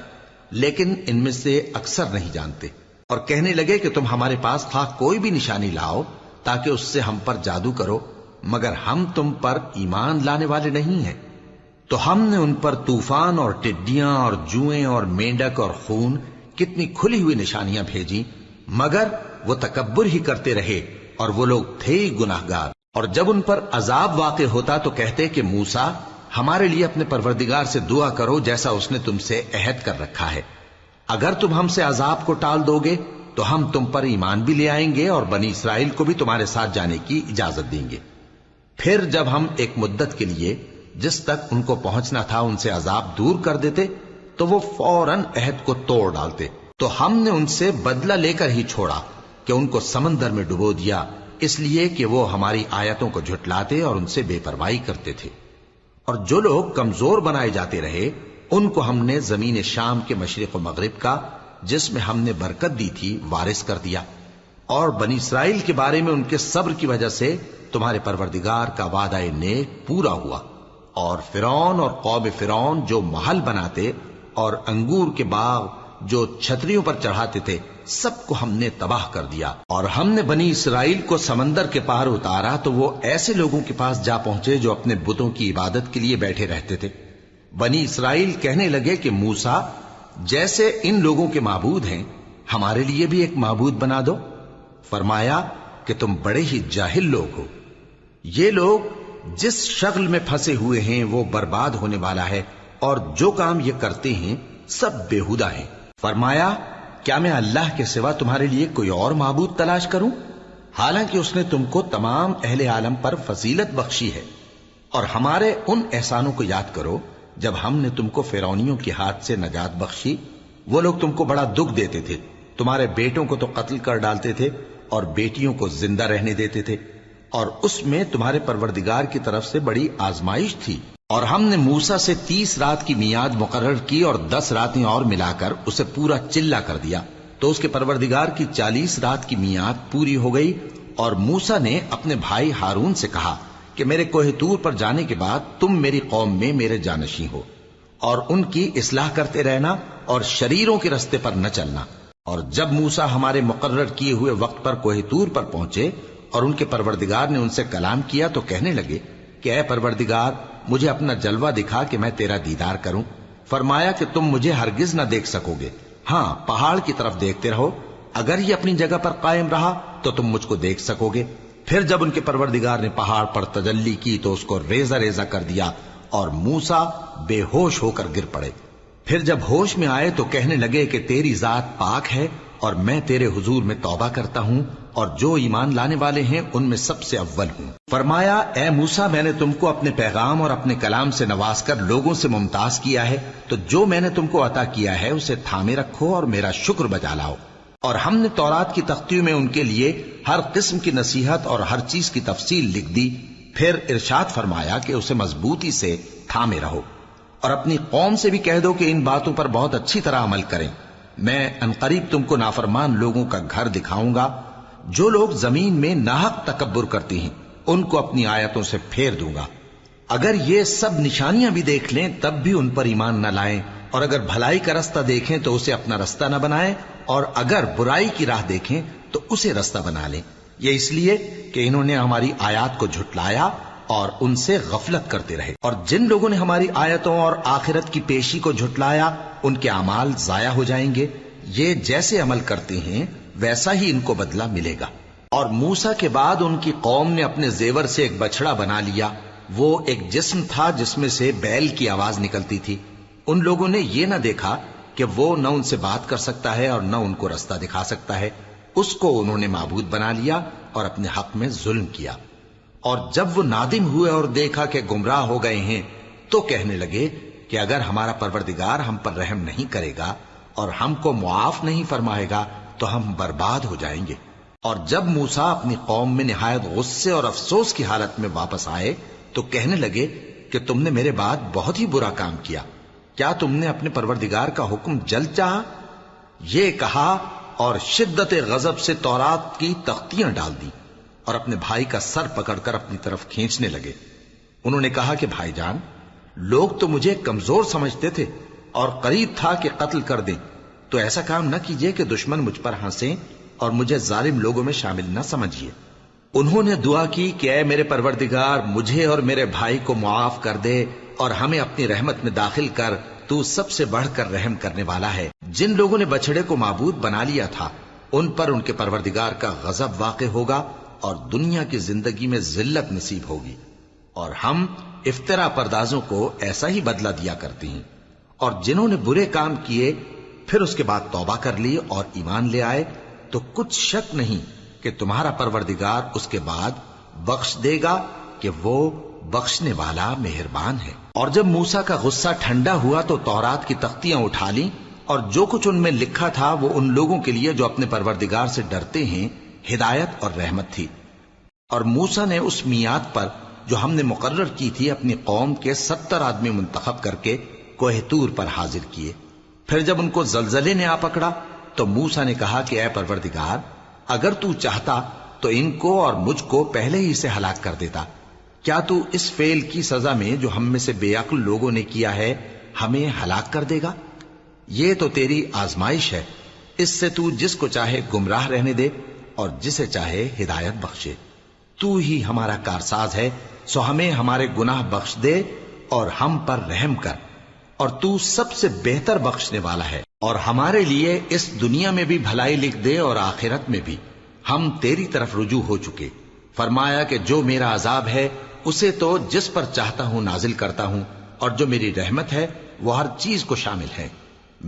لیکن ان میں سے اکثر نہیں جانتے۔ اور کہنے لگے کہ تم ہمارے پاس خواہ کوئی بھی نشانی لاؤ تاکہ اس سے ہم پر جادو کرو، مگر ہم تم پر ایمان لانے والے نہیں ہیں۔ تو ہم نے ان پر طوفان اور ٹڈیاں اور جوئیں اور مینڈک اور خون کتنی کھلی ہوئی نشانیاں بھیجی، مگر وہ تکبر ہی کرتے رہے اور وہ لوگ تھے ہی گناہگار۔ اور جب ان پر عذاب واقع ہوتا تو کہتے کہ موسیٰ ہمارے لیے اپنے پروردگار سے دعا کرو جیسا اس نے تم سے عہد کر رکھا ہے، اگر تم ہم سے عذاب کو ٹال دو گے تو ہم تم پر ایمان بھی لے آئیں گے اور بنی اسرائیل کو بھی تمہارے ساتھ جانے کی اجازت دیں گے۔ پھر جب ہم ایک مدت کے لیے جس تک ان کو پہنچنا تھا ان سے عذاب دور کر دیتے تو وہ فوراً عہد کو توڑ ڈالتے، تو ہم نے ان سے بدلہ لے کر ہی چھوڑا کہ ان کو سمندر میں ڈبو دیا، اس لیے کہ وہ ہماری آیتوں کو جھٹلاتے اور ان سے بے پرواہی کرتے تھے۔ اور جو لوگ کمزور بنائے جاتے رہے ان کو ہم نے زمین شام کے مشرق و مغرب کا جس میں ہم نے برکت دی تھی وارث کر دیا، اور بنی اسرائیل کے بارے میں ان کے صبر کی وجہ سے تمہارے پروردگار کا وعدہ نیک پورا ہوا۔ اور فرعون اور قوم فرعون جو محل بناتے اور انگور کے باغ جو چھتریوں پر چڑھاتے تھے سب کو ہم نے تباہ کر دیا۔ اور ہم نے بنی اسرائیل کو سمندر کے پار اتارا تو وہ ایسے لوگوں کے پاس جا پہنچے جو اپنے بتوں کی عبادت کے لیے بیٹھے رہتے تھے۔ بنی اسرائیل کہنے لگے کہ موسیٰ جیسے ان لوگوں کے معبود ہیں ہمارے لیے بھی ایک معبود بنا دو۔ فرمایا کہ تم بڑے ہی جاہل لوگ ہو، یہ لوگ جس شغل میں پھنسے ہوئے ہیں وہ برباد ہونے والا ہے، اور جو کام یہ کرتے ہیں سب بےہودہ ہیں۔ فرمایا کیا میں اللہ کے سوا تمہارے لیے کوئی اور معبود تلاش کروں، حالانکہ اس نے تم کو تمام اہل عالم پر فضیلت بخشی ہے۔ اور ہمارے ان احسانوں کو یاد کرو جب ہم نے تم کو فرعونیوں کے ہاتھ سے نجات بخشی، وہ لوگ تم کو بڑا دکھ دیتے تھے، تمہارے بیٹوں کو تو قتل کر ڈالتے تھے اور بیٹیوں کو زندہ رہنے دیتے تھے، اور اس میں تمہارے پروردگار کی طرف سے بڑی آزمائش تھی۔ اور ہم نے موسیٰ سے 30 رات کی میعاد مقرر کی اور 10 راتیں اور ملا کر اسے پورا چلہ کر دیا، تو اس کے پروردگار کی 40 رات کی میعاد پوری ہو گئی، اور موسیٰ نے اپنے بھائی ہارون سے کہا کہ میرے کوہ طور پر جانے کے بعد تم میری قوم میں میرے جانشین ہو، اور ان کی اصلاح کرتے رہنا اور شریروں کے رستے پر نہ چلنا۔ اور جب موسیٰ ہمارے مقرر کیے ہوئے وقت پر کوہ طور پر پہنچے اور ان کے پروردگار نے ان سے کلام کیا تو کہنے لگے کہ اے پروردگار، مجھے اپنا جلوہ دکھا کہ میں تیرا دیدار کروں۔ فرمایا کہ تم مجھے ہرگز نہ دیکھ سکو گے، ہاں پہاڑ کی طرف دیکھتے رہو، اگر یہ اپنی جگہ پر قائم رہا تو تم مجھ کو دیکھ سکو گے۔ پھر جب ان کے پروردگار نے پہاڑ پر تجلی کی تو اس کو ریزہ ریزہ کر دیا اور موسیٰ بے ہوش ہو کر گر پڑے۔ پھر جب ہوش میں آئے تو کہنے لگے کہ تیری ذات پاک ہے اور میں تیرے حضور میں توبہ کرتا ہوں، اور جو ایمان لانے والے ہیں ان میں سب سے اول ہوں۔ فرمایا اے موسیٰ، میں نے تم کو اپنے پیغام اور اپنے کلام سے نواز کر لوگوں سے ممتاز کیا ہے، تو جو میں نے تم کو عطا کیا ہے اسے تھامے رکھو اور میرا شکر بجا لاؤ۔ اور ہم نے تورات کی تختیوں میں ان کے لیے ہر قسم کی نصیحت اور ہر چیز کی تفصیل لکھ دی۔ پھر ارشاد فرمایا کہ اسے مضبوطی سے تھامے رہو، اور اپنی قوم سے بھی کہہ دو کہ ان باتوں پر بہت اچھی طرح عمل کریں۔ میں عنقریب تم کو نافرمان لوگوں کا گھر دکھاؤں گا، جو لوگ زمین میں ناحق تکبر کرتے ہیں ان کو اپنی آیتوں سے پھیر دوں گا۔ اگر یہ سب نشانیاں بھی دیکھ لیں تب بھی ان پر ایمان نہ لائیں، اور اگر بھلائی کا رستہ دیکھیں تو اسے اپنا رستہ نہ بنائیں، اور اگر برائی کی راہ دیکھیں تو اسے رستہ بنا لیں۔ یہ اس لیے کہ انہوں نے ہماری آیات کو جھٹلایا اور ان سے غفلت کرتے رہے، اور جن لوگوں نے ہماری آیتوں اور آخرت کی پیشی کو جھٹلایا ان کے اعمال ضائع ہو جائیں گے۔ یہ جیسے عمل کرتے ہیں ویسا ہی ان کو بدلہ ملے گا۔ اور موسیٰ کے بعد ان کی قوم نے اپنے زیور سے ایک بچڑا بنا لیا، وہ ایک جسم تھا جس میں سے بیل کی آواز نکلتی تھی۔ ان لوگوں نے یہ نہ دیکھا کہ وہ نہ ان سے بات کر سکتا ہے اور نہ ان کو رستہ دکھا سکتا ہے، اس کو انہوں نے معبود بنا لیا اور اپنے حق میں ظلم کیا۔ اور جب وہ نادم ہوئے اور دیکھا کہ گمراہ ہو گئے ہیں تو کہنے لگے کہ اگر ہمارا پروردگار ہم پر رحم نہیں کرے گا اور ہم کو معاف نہیں فرمائے گا تو ہم برباد ہو جائیں گے۔ اور جب موسیٰ اپنی قوم میں نہایت غصے اور افسوس کی حالت میں واپس آئے تو کہنے لگے کہ تم نے میرے بعد بہت ہی برا کام کیا، کیا تم نے اپنے پروردگار کا حکم جلد چاہا؟ یہ کہا اور شدت غضب سے تورات کی تختیاں ڈال دی اور اپنے بھائی کا سر پکڑ کر اپنی طرف کھینچنے لگے۔ انہوں نے کہا کہ بھائی جان، لوگ تو مجھے کمزور سمجھتے تھے اور قریب تھا کہ قتل کر دیں، تو ایسا کام نہ کیجیے کہ دشمن مجھ پر ہنسیں اور مجھے ظالم لوگوں میں شامل نہ سمجھیے۔ انہوں نے دعا کی کہ اے میرے پروردگار، مجھے اور میرے بھائی کو معاف کر دے اور ہمیں اپنی رحمت میں داخل کر، تو سب سے بڑھ کر رحم کرنے والا ہے۔ جن لوگوں نے بچڑے کو معبود بنا لیا تھا ان پر ان کے پروردگار کا غضب واقع ہوگا اور دنیا کی زندگی میں ذلت نصیب ہوگی، اور ہم افترا پردازوں کو ایسا ہی بدلہ دیا کرتے ہیں۔ اور جنہوں نے برے کام کیے پھر اس کے بعد توبہ کر لی اور ایمان لے آئے تو کچھ شک نہیں کہ تمہارا پروردگار اس کے بعد بخش دے گا کہ وہ بخشنے والا مہربان ہے۔ اور جب موسیٰ کا غصہ ٹھنڈا ہوا تو تورات کی تختیاں اٹھا لیں، اور جو کچھ ان میں لکھا تھا وہ ان لوگوں کے لیے جو اپنے پروردگار سے ڈرتے ہیں ہدایت اور رحمت تھی۔ اور موسیٰ نے اس میعاد پر جو ہم نے مقرر کی تھی اپنی قوم کے 70 آدمی منتخب کر کے کوہ طور پر حاضر کیے۔ پھر جب ان کو زلزلے نے آ پکڑا تو موسیٰ نے کہا کہ اے پروردگار، اگر تو چاہتا تو ان کو اور مجھ کو پہلے ہی سے ہلاک کر دیتا۔ کیا تو اس فعل کی سزا میں جو ہم میں سے بے عقل لوگوں نے کیا ہے ہمیں ہلاک کر دے گا؟ یہ تو تیری آزمائش ہے، اس سے تو جس کو چاہے گمراہ رہنے دے اور جسے چاہے ہدایت بخشے۔ تو ہی ہمارا کارساز ہے، سو ہمیں ہمارے گناہ بخش دے اور ہم پر رحم کر، اور تو سب سے بہتر بخشنے والا ہے، اور ہمارے لیے اس دنیا میں بھی بھلائی لکھ دے اور آخرت میں بھی۔ ہم تیری طرف رجوع ہو چکے۔ فرمایا کہ جو میرا عذاب ہے اسے تو جس پر چاہتا ہوں نازل کرتا ہوں، اور جو میری رحمت ہے وہ ہر چیز کو شامل ہے۔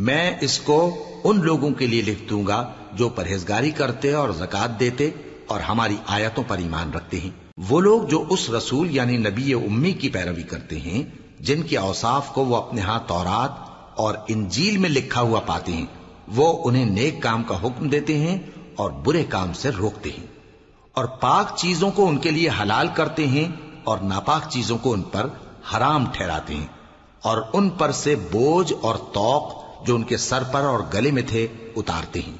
میں اس کو ان لوگوں کے لیے لکھ دوں گا جو پرہیزگاری کرتے اور زکوٰۃ دیتے اور ہماری آیتوں پر ایمان رکھتے ہیں، وہ لوگ جو اس رسول یعنی نبی امی کی پیروی کرتے ہیں جن کے اوصاف کو وہ اپنے ہاں تورات اور انجیل میں لکھا ہوا پاتے ہیں۔ وہ انہیں نیک کام کا حکم دیتے ہیں اور برے کام سے روکتے ہیں، اور پاک چیزوں کو ان کے لیے حلال کرتے ہیں اور ناپاک چیزوں کو ان پر حرام ٹھہراتے ہیں، اور ان پر سے بوجھ اور طوق جو ان کے سر پر اور گلے میں تھے اتارتے ہیں۔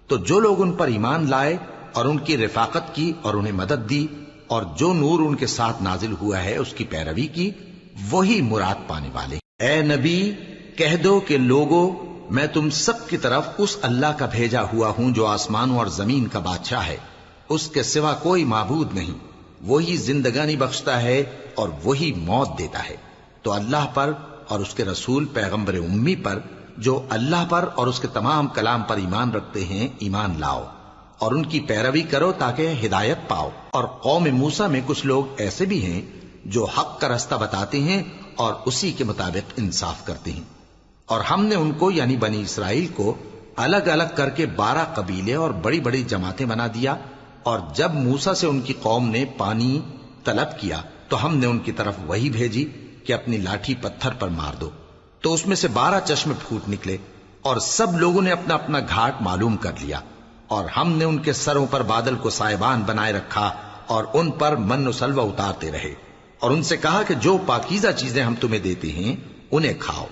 تو جو لوگ ان پر ایمان لائے اور ان کی رفاقت کی اور انہیں مدد دی اور جو نور ان کے ساتھ نازل ہوا ہے اس کی پیروی کی، وہی مراد پانے والے۔ اے نبی کہہ دو کہ لوگو، میں تم سب کی طرف اس اللہ کا بھیجا ہوا ہوں جو آسمانوں اور زمین کا بادشاہ ہے، اس کے سوا کوئی معبود نہیں، وہی زندگانی بخشتا ہے اور وہی موت دیتا ہے۔ تو اللہ پر اور اس کے رسول پیغمبر امی پر جو اللہ پر اور اس کے تمام کلام پر ایمان رکھتے ہیں ایمان لاؤ اور ان کی پیروی کرو تاکہ ہدایت پاؤ۔ اور قوم موسیٰ میں کچھ لوگ ایسے بھی ہیں جو حق کا رستہ بتاتے ہیں اور اسی کے مطابق انصاف کرتے ہیں۔ اور ہم نے ان کو یعنی بنی اسرائیل کو الگ الگ کر کے 12 قبیلے اور بڑی بڑی جماعتیں بنا دیا، اور جب موسیٰ سے ان کی قوم نے پانی طلب کیا تو ہم نے ان کی طرف وہی بھیجی کہ اپنی لاٹھی پتھر پر مار دو، تو اس میں سے 12 چشمے پھوٹ نکلے، اور سب لوگوں نے اپنا اپنا گھاٹ معلوم کر لیا، اور ہم نے ان کے سروں پر بادل کو سائبان بنائے رکھا اور ان پر من و سلوہ اتارتے رہے، اور ان سے کہا کہ جو پاکیزہ چیزیں ہم تمہیں دیتے ہیں انہیں کھاؤ۔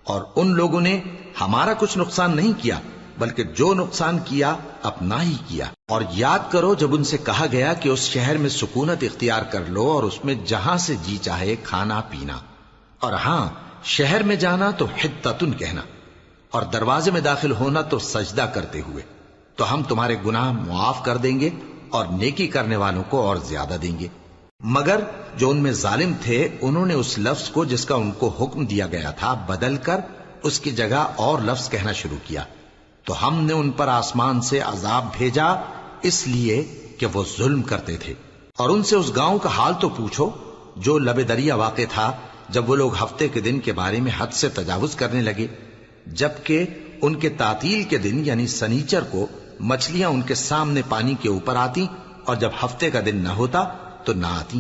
اور ان لوگوں نے ہمارا کچھ نقصان نہیں کیا بلکہ جو نقصان کیا اپنا ہی کیا۔ اور یاد کرو جب ان سے کہا گیا کہ اس شہر میں سکونت اختیار کر لو اور اس میں جہاں سے جی چاہے کھانا پینا، اور ہاں شہر میں جانا تو حتتن کہنا، اور دروازے میں داخل ہونا تو سجدہ کرتے ہوئے، تو ہم تمہارے گناہ معاف کر دیں گے اور نیکی کرنے والوں کو اور زیادہ دیں گے۔ مگر جو ان میں ظالم تھے انہوں نے اس لفظ کو جس کا ان کو حکم دیا گیا تھا بدل کر اس کی جگہ اور لفظ کہنا شروع کیا، تو ہم نے ان پر آسمان سے عذاب بھیجا اس لیے کہ وہ ظلم کرتے تھے۔ اور ان سے اس گاؤں کا حال تو پوچھو جو لب دریا واقع تھا، جب وہ لوگ ہفتے کے دن کے بارے میں حد سے تجاوز کرنے لگے، جبکہ ان کے تعطیل کے دن یعنی سنیچر کو مچھلیاں ان کے سامنے پانی کے اوپر آتی اور جب ہفتے کا دن نہ ہوتا تو نہ آتی۔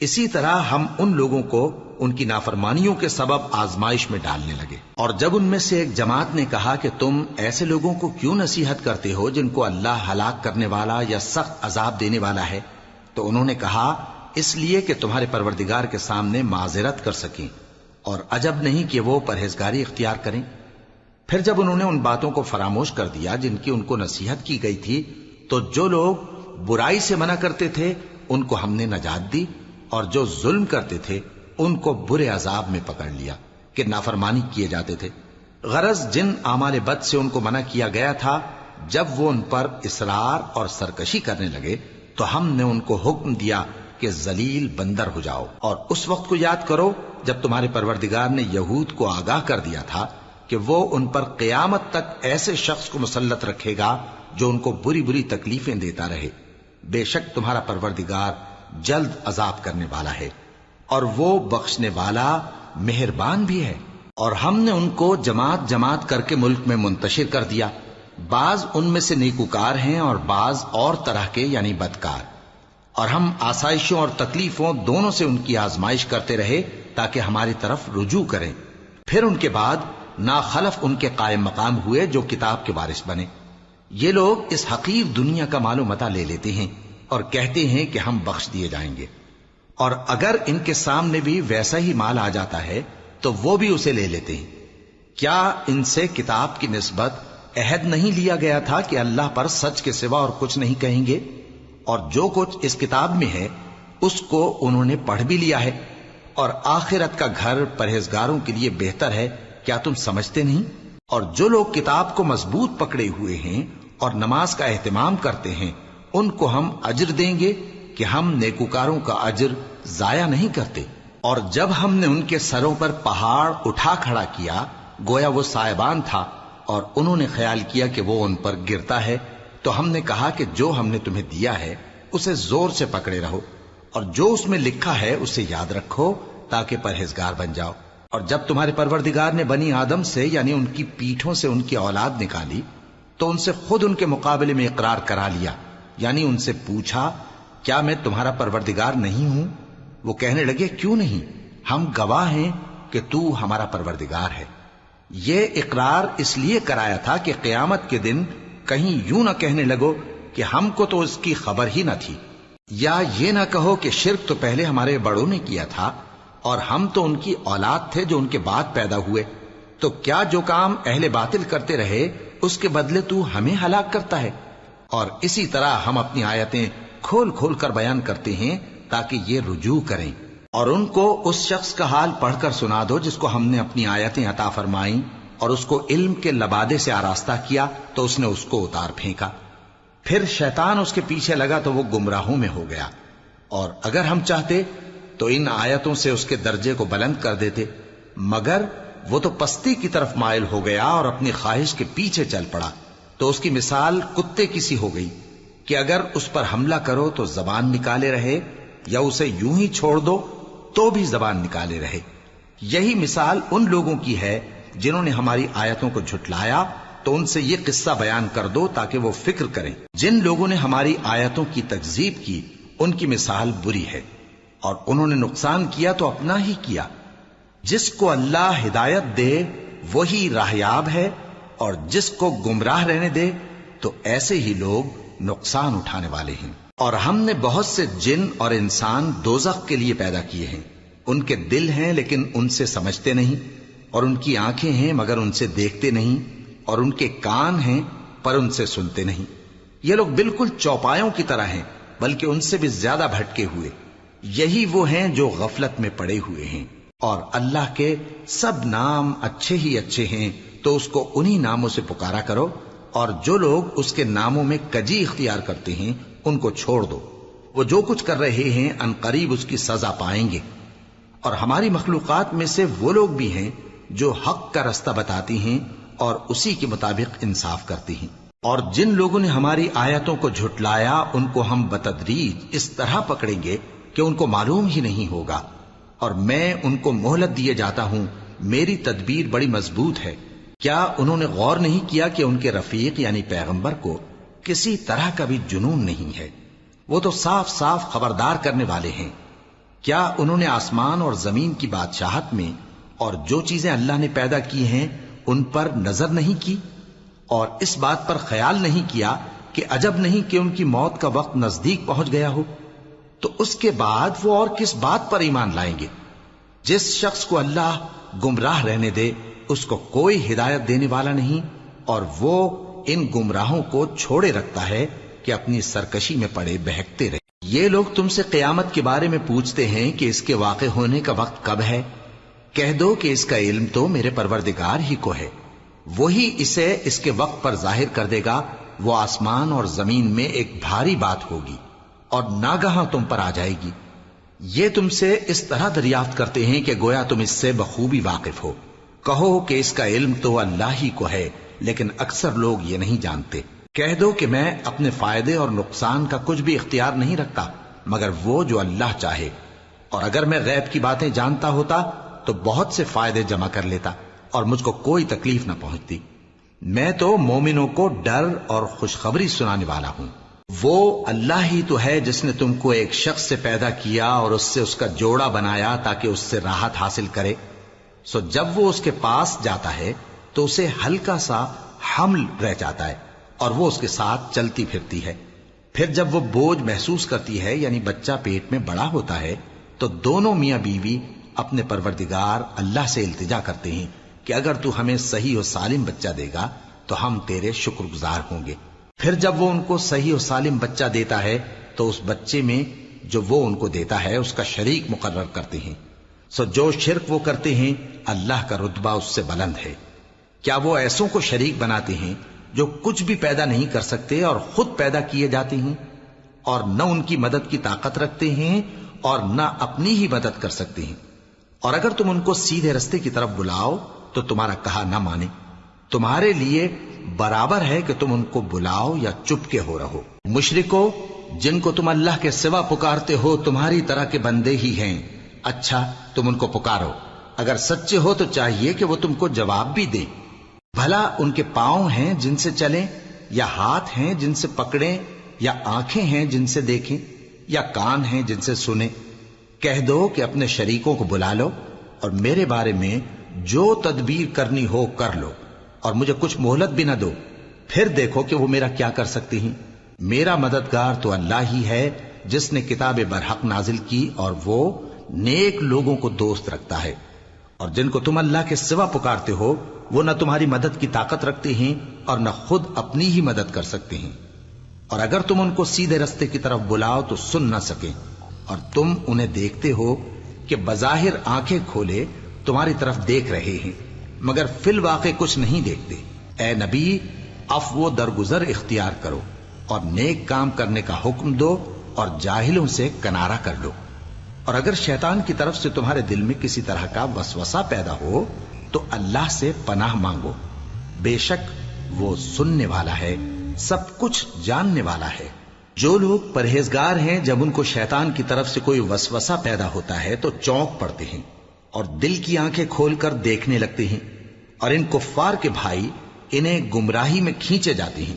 اسی طرح ہم ان لوگوں کو ان کی نافرمانیوں کے سبب آزمائش میں ڈالنے لگے۔ اور جب ان میں سے ایک جماعت نے کہا کہ تم ایسے لوگوں کو کیوں نصیحت کرتے ہو جن کو اللہ ہلاک کرنے والا یا سخت عذاب دینے والا ہے، تو انہوں نے کہا اس لیے کہ تمہارے پروردگار کے سامنے معذرت کر سکیں، اور عجب نہیں کہ وہ پرہیزگاری اختیار کریں۔ پھر جب انہوں نے ان باتوں کو فراموش کر دیا جن کی ان کو نصیحت کی گئی تھی، تو جو لوگ برائی سے منع کرتے تھے ان کو ہم نے نجات دی، اور جو ظلم کرتے تھے ان کو برے عذاب میں پکڑ لیا کہ نافرمانی کیے جاتے تھے۔ غرض جن اعمال بد سے ان کو منع کیا گیا تھا، جب وہ ان پر اصرار اور سرکشی کرنے لگے تو ہم نے ان کو حکم دیا کہ ذلیل بندر ہو جاؤ۔ اور اس وقت کو یاد کرو جب تمہارے پروردگار نے یہود کو آگاہ کر دیا تھا کہ وہ ان پر قیامت تک ایسے شخص کو مسلط رکھے گا جو ان کو بری بری تکلیفیں دیتا رہے۔ بے شک تمہارا پروردگار جلد عذاب کرنے والا ہے اور وہ بخشنے والا مہربان بھی ہے۔ اور ہم نے ان کو جماعت جماعت کر کے ملک میں منتشر کر دیا، بعض ان میں سے نیکوکار ہیں اور بعض اور طرح کے یعنی بدکار، اور ہم آسائشوں اور تکلیفوں دونوں سے ان کی آزمائش کرتے رہے تاکہ ہماری طرف رجوع کریں۔ پھر ان کے بعد ناخلف ان کے قائم مقام ہوئے جو کتاب کے وارث بنے۔ یہ لوگ اس حقیر دنیا کا مال و متاع لے لیتے ہیں اور کہتے ہیں کہ ہم بخش دیے جائیں گے، اور اگر ان کے سامنے بھی ویسا ہی مال آ جاتا ہے تو وہ بھی اسے لے لیتے ہیں۔ کیا ان سے کتاب کی نسبت عہد نہیں لیا گیا تھا کہ اللہ پر سچ کے سوا اور کچھ نہیں کہیں گے؟ اور جو کچھ اس کتاب میں ہے اس کو انہوں نے پڑھ بھی لیا ہے، اور آخرت کا گھر پرہیزگاروں کے لیے بہتر ہے، کیا تم سمجھتے نہیں؟ اور جو لوگ کتاب کو مضبوط پکڑے ہوئے ہیں اور نماز کا اہتمام کرتے ہیں ان کو ہم اجر دیں گے کہ ہم نیکوکاروں کا اجر ضائع نہیں کرتے۔ اور جب ہم نے ان کے سروں پر پہاڑ اٹھا کھڑا کیا گویا وہ سائبان تھا، اور انہوں نے خیال کیا کہ وہ ان پر گرتا ہے، تو ہم نے کہا کہ جو ہم نے تمہیں دیا ہے اسے زور سے پکڑے رہو، اور جو اس میں لکھا ہے اسے یاد رکھو تاکہ پرہیزگار بن جاؤ۔ اور جب تمہارے پروردگار نے بنی آدم سے یعنی ان کی پیٹھوں سے ان کی اولاد نکالی تو ان سے خود ان کے مقابلے میں اقرار کرا لیا، یعنی ان سے پوچھا کیا میں تمہارا پروردگار نہیں ہوں؟ وہ کہنے لگے کیوں نہیں، ہم گواہ ہیں کہ تو ہمارا پروردگار ہے۔ یہ اقرار اس لیے کرایا تھا کہ قیامت کے دن کہیں یوں نہ کہنے لگو کہ ہم کو تو اس کی خبر ہی نہ تھی، یا یہ نہ کہو کہ شرک تو پہلے ہمارے بڑوں نے کیا تھا اور ہم تو ان کی اولاد تھے جو ان کے بعد پیدا ہوئے۔ تو کیا جو کام اہل باطل کرتے رہے اس کے بدلے تو ہمیں ہلاک کرتا ہے؟ اور اسی طرح ہم اپنی آیتیں کھول کھول کر بیان کرتے ہیں تاکہ یہ رجوع کریں۔ اور ان کو اس شخص کا حال پڑھ کر سنا دو جس کو ہم نے اپنی آیتیں عطا فرمائیں اور اس کو علم کے لبادے سے آراستہ کیا تو اس نے اس کو اتار پھینکا، پھر شیطان اس کے پیچھے لگا تو وہ گمراہوں میں ہو گیا۔ اور اگر ہم چاہتے تو ان آیتوں سے اس کے درجے کو بلند کر دیتے، مگر وہ تو پستی کی طرف مائل ہو گیا اور اپنی خواہش کے پیچھے چل پڑا، تو اس کی مثال کتے کی سی ہو گئی کہ اگر اس پر حملہ کرو تو زبان نکالے رہے، یا اسے یوں ہی چھوڑ دو تو بھی زبان نکالے رہے۔ یہی مثال ان لوگوں کی ہے جنہوں نے ہماری آیتوں کو جھٹلایا، تو ان سے یہ قصہ بیان کر دو تاکہ وہ فکر کریں۔ جن لوگوں نے ہماری آیتوں کی تکذیب کی ان کی مثال بری ہے، اور انہوں نے نقصان کیا تو اپنا ہی کیا۔ جس کو اللہ ہدایت دے وہی راہیاب ہے، اور جس کو گمراہ رہنے دے تو ایسے ہی لوگ نقصان اٹھانے والے ہیں۔ اور ہم نے بہت سے جن اور انسان دوزخ کے لیے پیدا کیے ہیں، ان کے دل ہیں لیکن ان سے سمجھتے نہیں، اور ان کی آنکھیں ہیں مگر ان سے دیکھتے نہیں، اور ان کے کان ہیں پر ان سے سنتے نہیں۔ یہ لوگ بالکل چوپایوں کی طرح ہیں، بلکہ ان سے بھی زیادہ بھٹکے ہوئے۔ یہی وہ ہیں جو غفلت میں پڑے ہوئے ہیں۔ اور اللہ کے سب نام اچھے ہی اچھے ہیں، تو اس کو انہی ناموں سے پکارا کرو، اور جو لوگ اس کے ناموں میں کجی اختیار کرتے ہیں ان کو چھوڑ دو۔ وہ جو کچھ کر رہے ہیں ان قریب اس کی سزا پائیں گے۔ اور ہماری مخلوقات میں سے وہ لوگ بھی ہیں جو حق کا رستہ بتاتی ہیں اور اسی کے مطابق انصاف کرتی ہیں۔ اور جن لوگوں نے ہماری آیتوں کو جھٹلایا ان کو ہم بتدریج اس طرح پکڑیں گے کہ ان کو معلوم ہی نہیں ہوگا، اور میں ان کو مہلت دیے جاتا ہوں، میری تدبیر بڑی مضبوط ہے۔ کیا انہوں نے غور نہیں کیا کہ ان کے رفیق یعنی پیغمبر کو کسی طرح کا بھی جنون نہیں ہے؟ وہ تو صاف صاف خبردار کرنے والے ہیں۔ کیا انہوں نے آسمان اور زمین کی بادشاہت میں اور جو چیزیں اللہ نے پیدا کی ہیں ان پر نظر نہیں کی، اور اس بات پر خیال نہیں کیا کہ عجب نہیں کہ ان کی موت کا وقت نزدیک پہنچ گیا ہو؟ تو اس کے بعد وہ اور کس بات پر ایمان لائیں گے؟ جس شخص کو اللہ گمراہ رہنے دے اس کو کوئی ہدایت دینے والا نہیں، اور وہ ان گمراہوں کو چھوڑے رکھتا ہے کہ اپنی سرکشی میں پڑے بہکتے رہے۔ یہ لوگ تم سے قیامت کے بارے میں پوچھتے ہیں کہ اس کے واقع ہونے کا وقت کب ہے؟ کہہ دو کہ اس کا علم تو میرے پروردگار ہی کو ہے، وہی اسے اس کے وقت پر ظاہر کر دے گا۔ وہ آسمان اور زمین میں ایک بھاری بات ہوگی اور ناگہاں تم پر آ جائے گی۔ یہ تم سے اس طرح دریافت کرتے ہیں کہ گویا تم اس سے بخوبی واقف ہو۔ کہو کہ اس کا علم تو اللہ ہی کو ہے، لیکن اکثر لوگ یہ نہیں جانتے۔ کہہ دو کہ میں اپنے فائدے اور نقصان کا کچھ بھی اختیار نہیں رکھتا مگر وہ جو اللہ چاہے، اور اگر میں غیب کی باتیں جانتا ہوتا تو بہت سے فائدے جمع کر لیتا اور مجھ کو کوئی تکلیف نہ پہنچتی۔ میں تو مومنوں کو ڈر اور خوشخبری سنانے والا ہوں۔ وہ اللہ ہی تو ہے جس نے تم کو ایک شخص سے پیدا کیا اور اس سے اس کا جوڑا بنایا تاکہ اس سے راحت حاصل کرے۔ سو جب وہ اس کے پاس جاتا ہے تو اسے ہلکا سا حمل رہ جاتا ہے اور وہ اس کے ساتھ چلتی پھرتی ہے۔ پھر جب وہ بوجھ محسوس کرتی ہے یعنی بچہ پیٹ میں بڑا ہوتا ہے تو دونوں میاں بیوی اپنے پروردگار اللہ سے التجا کرتے ہیں کہ اگر تو ہمیں صحیح و سالم بچہ دے گا تو ہم تیرے شکر گزار ہوں گے۔ پھر جب وہ ان کو صحیح و سالم بچہ دیتا ہے تو اس بچے میں جو وہ ان کو دیتا ہے اس کا شریک مقرر کرتے ہیں۔ سو جو شرک وہ کرتے ہیں اللہ کا رتبہ اس سے بلند ہے۔ کیا وہ ایسوں کو شریک بناتے ہیں جو کچھ بھی پیدا نہیں کر سکتے اور خود پیدا کیے جاتے ہیں، اور نہ ان کی مدد کی طاقت رکھتے ہیں اور نہ اپنی ہی مدد کر سکتے ہیں؟ اور اگر تم ان کو سیدھے رستے کی طرف بلاؤ تو تمہارا کہا نہ مانے۔ تمہارے لیے برابر ہے کہ تم ان کو بلاؤ یا چپ کے ہو رہو۔ مشرکو، جن کو تم اللہ کے سوا پکارتے ہو تمہاری طرح کے بندے ہی ہیں۔ اچھا تم ان کو پکارو، اگر سچے ہو تو چاہیے کہ وہ تم کو جواب بھی دیں۔ بھلا ان کے پاؤں ہیں جن سے چلیں، یا ہاتھ ہیں جن سے پکڑیں، یا آنکھیں ہیں جن سے دیکھیں، یا کان ہیں جن سے سنیں؟ کہہ دو کہ اپنے شریکوں کو بلا لو اور میرے بارے میں جو تدبیر کرنی ہو کر لو، اور مجھے کچھ مہلت بھی نہ دو، پھر دیکھو کہ وہ میرا کیا کر سکتی ہیں۔ میرا مددگار تو اللہ ہی ہے جس نے کتاب برحق نازل کی، اور وہ نیک لوگوں کو دوست رکھتا ہے۔ اور جن کو تم اللہ کے سوا پکارتے ہو وہ نہ تمہاری مدد کی طاقت رکھتے ہیں اور نہ خود اپنی ہی مدد کر سکتے ہیں، اور اگر تم ان کو سیدھے رستے کی طرف بلاؤ تو سن نہ سکیں، اور تم انہیں دیکھتے ہو کہ بظاہر آنکھیں کھولے تمہاری طرف دیکھ رہے ہیں مگر فی الواقع کچھ نہیں دیکھتے۔ اے نبی، عفو و درگزر اختیار کرو اور نیک کام کرنے کا حکم دو اور جاہلوں سے کنارہ کر لو۔ اور اگر شیطان کی طرف سے تمہارے دل میں کسی طرح کا وسوسہ پیدا ہو تو اللہ سے پناہ مانگو، بے شک وہ سننے والا ہے، سب کچھ جاننے والا ہے۔ جو لوگ پرہیزگار ہیں جب ان کو شیطان کی طرف سے کوئی وسوسہ پیدا ہوتا ہے تو چونک پڑتے ہیں اور دل کی آنکھیں کھول کر دیکھنے لگتے ہیں، اور ان کفار کے بھائی انہیں گمراہی میں کھینچے جاتے ہیں،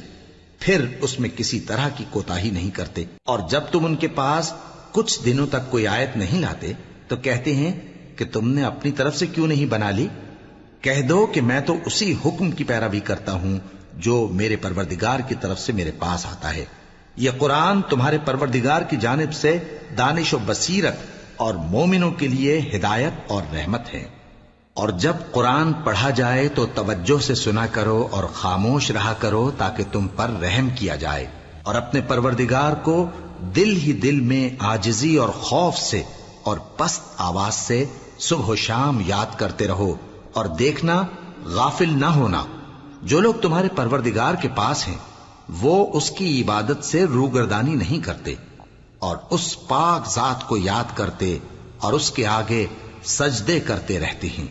پھر اس میں کسی طرح کی کوتاہی نہیں کرتے، اور جب تم ان کے پاس کچھ دنوں تک کوئی آیت نہیں لاتے تو کہتے ہیں کہ تم نے اپنی طرف سے کیوں نہیں بنا لی؟ کہہ دو کہ میں تو اسی حکم کی پیروی کرتا ہوں جو میرے پروردگار کی طرف سے میرے پاس آتا ہے۔ یہ قرآن تمہارے پروردگار کی جانب سے دانش و بصیرت اور مومنوں کے لیے ہدایت اور رحمت ہے۔ اور جب قرآن پڑھا جائے تو توجہ سے سنا کرو اور خاموش رہا کرو تاکہ تم پر رحم کیا جائے، اور اپنے پروردگار کو دل ہی دل میں عاجزی اور خوف سے اور پست آواز سے صبح و شام یاد کرتے رہو، اور دیکھنا غافل نہ ہونا۔ جو لوگ تمہارے پروردگار کے پاس ہیں وہ اس کی عبادت سے روگردانی نہیں کرتے اور اس پاک ذات کو یاد کرتے اور اس کے آگے سجدے کرتے رہتے ہیں۔